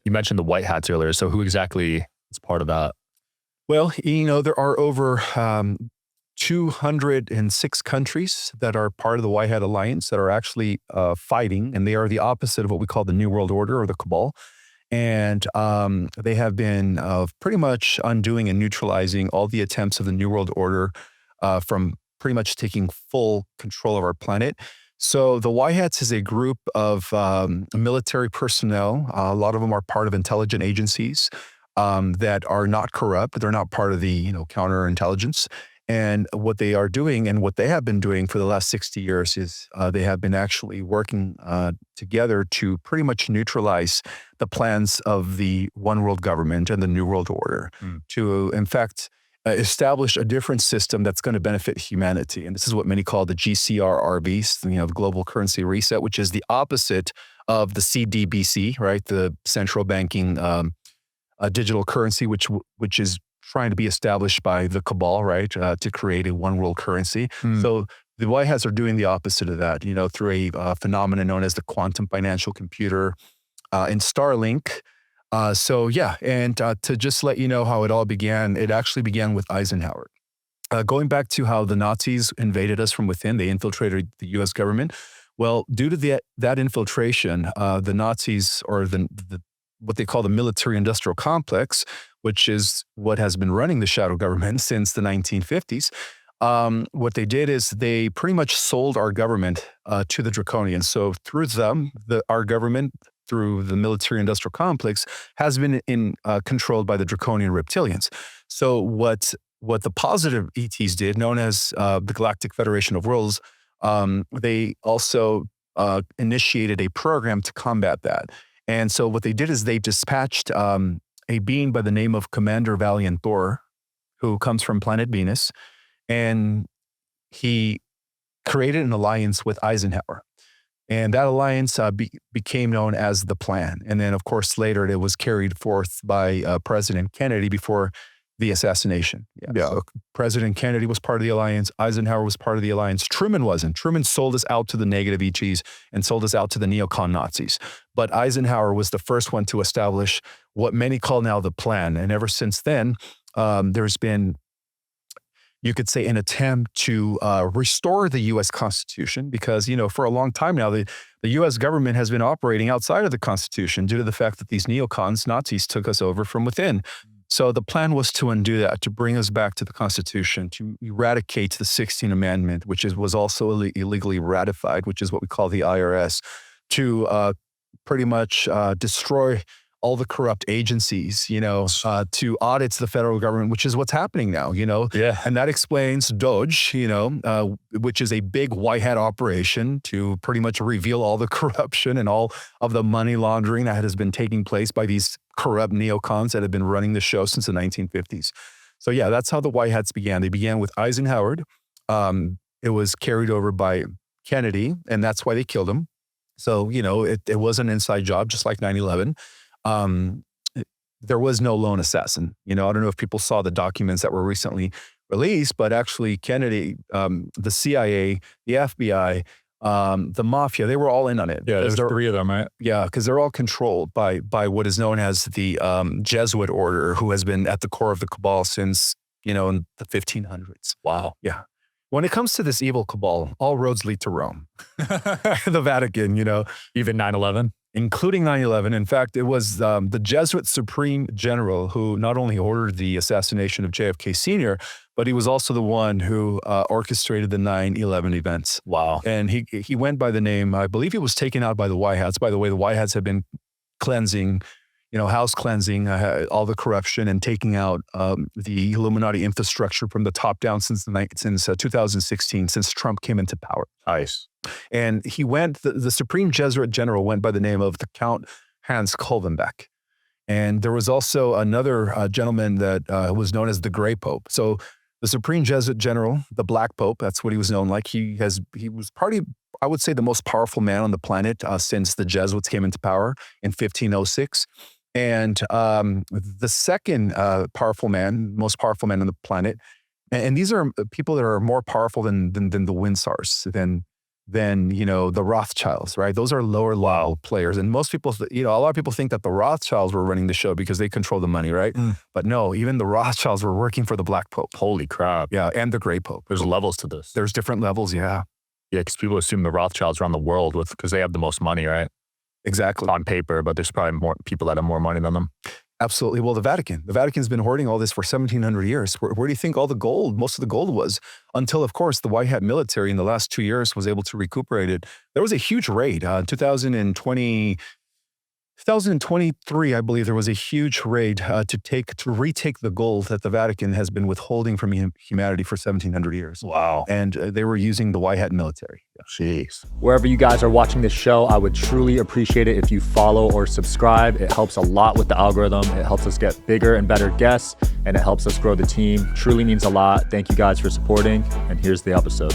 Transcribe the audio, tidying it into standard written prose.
You mentioned the white hats earlier. So who exactly is part of that? Well, there are over 206 countries that are part of the White Hat Alliance that are actually fighting, and they are the opposite of what we call the New World Order or the cabal. And they have been pretty much undoing and neutralizing all the attempts of the New World Order from pretty much taking full control of our planet. So the White Hats is a group of military personnel. A lot of them are part of intelligence agencies that are not corrupt. They're not part of the counterintelligence. And what they are doing and what they have been doing for the last 60 years is they have been actually working together to pretty much neutralize the plans of the one world government and the New World Order to, in fact, establish a different system that's going to benefit humanity. And this is what many call the GCRRBs, the global currency reset, which is the opposite of the CDBC, right? The central banking digital currency, which is trying to be established by the cabal, right, to create a one world currency. So the White Hats are doing the opposite of that, through a phenomenon known as the quantum financial computer and Starlink. And to just let you know how it all began, it actually began with Eisenhower. Going back to how the Nazis invaded us from within, they infiltrated the U.S. government. Well, due to that infiltration, the Nazis, or what they call the military-industrial complex, which is what has been running the shadow government since the 1950s, what they did is they pretty much sold our government to the draconians. So through them, our government, through the military-industrial complex, has been controlled by the draconian reptilians. So what the positive ETs did, known as the Galactic Federation of Worlds, they also initiated a program to combat that. And so what they did is they dispatched a being by the name of Commander Valiant Thor, who comes from planet Venus, and he created an alliance with Eisenhower. And that alliance became known as the Plan. And then, of course, later it was carried forth by President Kennedy before the assassination. So President Kennedy was part of the alliance. Eisenhower was part of the alliance. Truman wasn't. Truman sold us out to the negative ETs and sold us out to the neocon Nazis. But Eisenhower was the first one to establish what many call now the Plan. And ever since then, there's been, you could say, an attempt to restore the U.S. Constitution because, for a long time now, the U.S. government has been operating outside of the Constitution due to the fact that these neocons, Nazis, took us over from within. So the plan was to undo that, to bring us back to the Constitution, to eradicate the 16th Amendment, which was also illegally ratified, which is what we call the IRS, to pretty much destroy all the corrupt agencies, to audit the federal government, which is what's happening now, Yeah. And that explains DOGE, which is a big white hat operation to pretty much reveal all the corruption and all of the money laundering that has been taking place by these corrupt neocons that have been running the show since the 1950s. So yeah, that's how the White Hats began. They began with Eisenhower. It was carried over by Kennedy, and that's why they killed him. So, it was an inside job, just like 9/11. There was no lone assassin. I don't know if people saw the documents that were recently released, but actually Kennedy, the CIA, the FBI, the mafia, they were all in on it. Yeah, there's 3 of them, right? Yeah, because they're all controlled by what is known as the Jesuit order, who has been at the core of the cabal since, in the 1500s. Wow. Yeah. When it comes to this evil cabal, all roads lead to Rome. The Vatican, Even 9/11? Including 9/11. In fact, it was the Jesuit Supreme General who not only ordered the assassination of JFK Sr., but he was also the one who orchestrated the 9/11 events. Wow. And he went by the name, I believe he was taken out by the White Hats. By the way, the White Hats have been cleansing, house cleansing, all the corruption and taking out the Illuminati infrastructure from the top down since 2016, since Trump came into power. Nice. And he went, the Supreme Jesuit General went by the name of the Count Hans Kolvenbeck. And there was also another gentleman that was known as the Gray Pope. So the Supreme Jesuit General, the Black Pope, that's what he was known like. He was probably, I would say, the most powerful man on the planet since the Jesuits came into power in 1506. And the second most powerful man on the planet, and these are people that are more powerful than the Windsors, than than, the Rothschilds, right? Those are lower level players. And most people, a lot of people think that the Rothschilds were running the show because they control the money, right? But no, even the Rothschilds were working for the Black Pope. Holy crap. Yeah, and the Gray Pope. There's levels to this. There's different levels, yeah. Yeah, because people assume the Rothschilds around the world because they have the most money, right? Exactly. On paper, but there's probably more people that have more money than them. Absolutely. Well, the Vatican's been hoarding all this for 1700 years. Where do you think all the gold, most of the gold was? Until, of course, the White Hat military in the last 2 years was able to recuperate it. There was a huge raid. 2023, I believe there was a huge raid to retake the gold that the Vatican has been withholding from humanity for 1700 years. Wow. And they were using the White Hat military. Jeez. Wherever you guys are watching this show, I would truly appreciate it if you follow or subscribe. It helps a lot with the algorithm. It helps us get bigger and better guests, and it helps us grow the team. Truly means a lot. Thank you guys for supporting, and here's the episode.